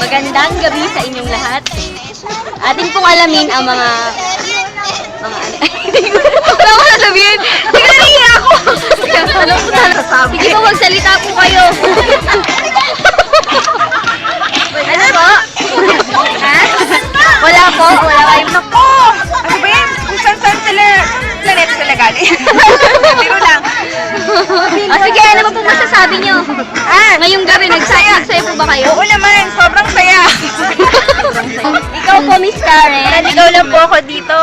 Magandang gabi sa inyong lahat. Atin pong alamin ang mga ano. Wala ko sasabihin. Sige na nahiya ako. Sige po, magsalita po kayo. Ano po? Ha? Wala po. Wala kayo. Nako! Ano ba yan? Kung saan sila planet sila galing? Biro lang. Sige, ano ba po masasabi nyo? Ngayong gabi, nagsaya po ba kayo? Oo naman, sobrang saya. Ikaw po, Miss Karen. Naligaw lang po ako dito.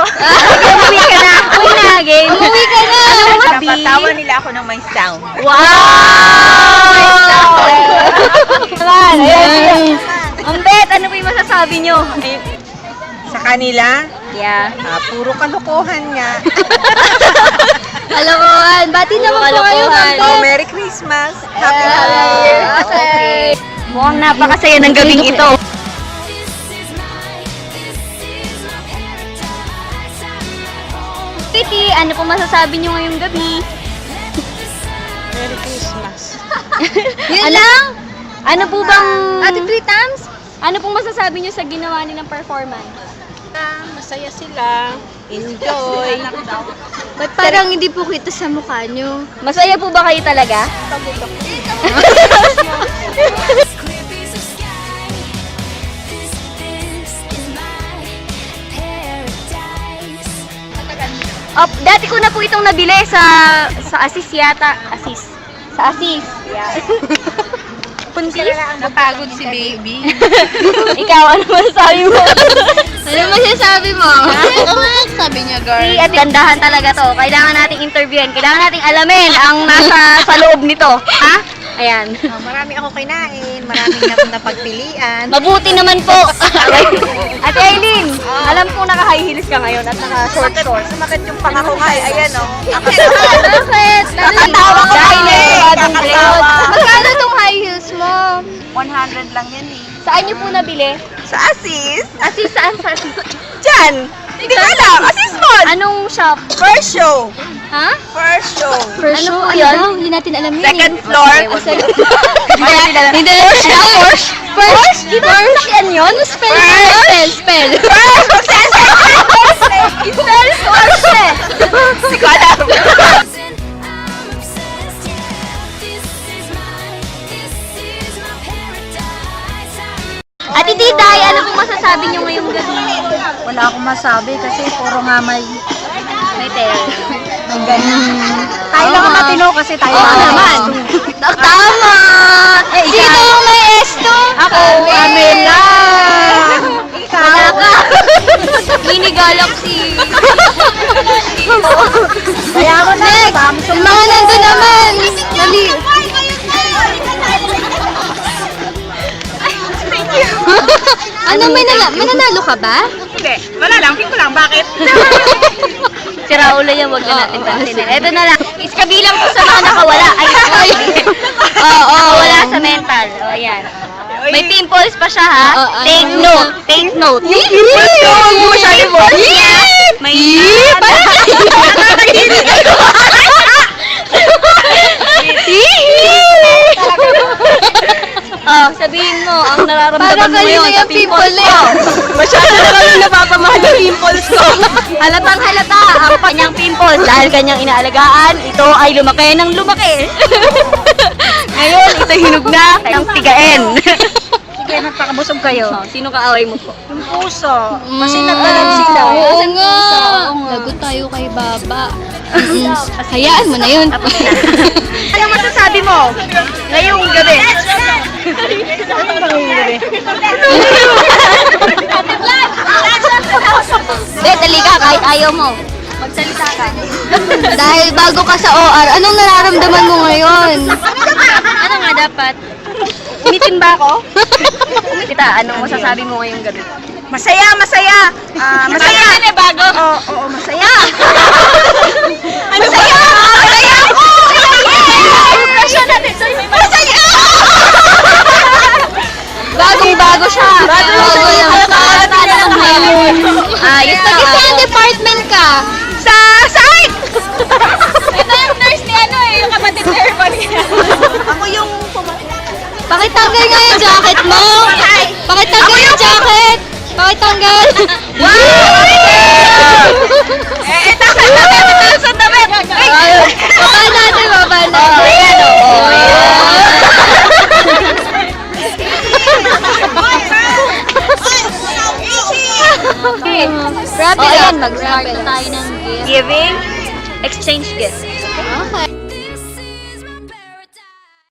Umuwi ka na. Uwi na again. Umuwi ka na. Napatawa nila ako ng may sound. Wow! Ayan. Ambet, ano po yung masasabi nyo? Sa kanila, Yeah. puro kalokohan nga. Kalokohan. Bati naman po kayo. Oh, Merry Christmas. Happy New Year. Okay. Mukhang napakasaya ng gabing ito. Titi, ano po masasabi nyo ngayong gabi? Merry Christmas. Yun lang? Ano po bang... Ate, 3 times? Ano pong masasabi nyo sa ginawa nilang performance? Masaya sila. Enjoy. Ba't parang hindi po kita sa mukha nyo? Masaya po ba kayo talaga? Dati ko na po itong nabili sa Asis yata. Sa Asis. Yeah. Puntis? Napagod si baby. Ikaw, ano masasabi mo? Ano masasabi mo? Sabi niya, girl. Gandahan talaga to. Kailangan nating interviewin. Kailangan nating alamin ang nasa sa loob nito. Ha? Ayan. Marami ako kinain. Marami na akong napagpilian. Mabuti naman po. Ate Aileen, alam kong naka-high heels ka ngayon at naka-short shorts. Sumakit yung pangako nga. Ayan o. Bakit? Nakatawa ko Dahil kami. bagong cloud. Magkano tong high heels mo? 100 lang yan eh. Saan niyo po nabili? Sa Asis? Asis, saan sa Asis? Diyan. Hindi ko alam. Asis Mall. Anong shop? First show. Ha? First show. First Ano show, po ano yun? daw? Hindi natin alam yun. Second floor. Hindi na First? First? Di ba sakyan yun? Spell. Spell. First eh. Hindi ko alam. Ate Tiday, ano pong masasabi niyo ngayong gabi? Wala akong masabi kasi puro nga may tel. tayo lang ang matino kasi tayo Oo lang ang naman. gusto. Tama! Sino ang may esto? Ako, Amela! Wala ka. Mini Galaxy. Kaya ako na, Samsung. Mga nandun naman. Dali. Ano, may nanalo ka ba? Hindi, wala lang, pink ko lang, bakit? Si Raulo yan, wag na natin pansinin. Ito na lang. Is kabilang ko sa mga nakawala. Ay, oo, wala sa mental. O, ayan. May pimples pa siya, ha? Take note. Take note. Huwag mo siya yung boss niya. May Oh, sabihin mo, ang nararamdaman mo ngayon sa pimples ko. Masyado na kami napapamahal yung pimples ko. Halatang halata ang kanyang pimples dahil kanyang inaalagaan, ito ay lumaki ng lumaki. Ngayon, ito hinog na ng tigain. Sige, nagpakabusog kayo. Sino kaaway mo po? Yung puso, kasi nagbalag sila. Oo nga. Lagot tayo kay Baba. Hayaan mo na yun. Anong masasabi mo ngayong gabi? Dali ka, kahit ayaw mo. Magsalita ka. Dahil bago ka sa OR, anong nararamdaman mo ngayon? Ano nga dapat? Umitim ba ako? Kita, anong masasabi mo ngayong gabi? Masaya, masaya. Masaya. Ano bago? Oo, masaya. Masaya! Masaya ako! Impression natin. Masaya! Bagong-bago siya. Bago siya. Ayos na. Saan department ka? Sa site! Ito yung nurse ni ano eh, yung kapatid ni Urban. Ako yung pumatay. Pakitanggal nga yung jacket mo! Pakitanggal yung jacket! Pakitanggal! Sa damit! Baba natin, baba natin. Ayan, Wrap it up. mag-start na tayo ng gift. Giving? Exchange gift. Okay.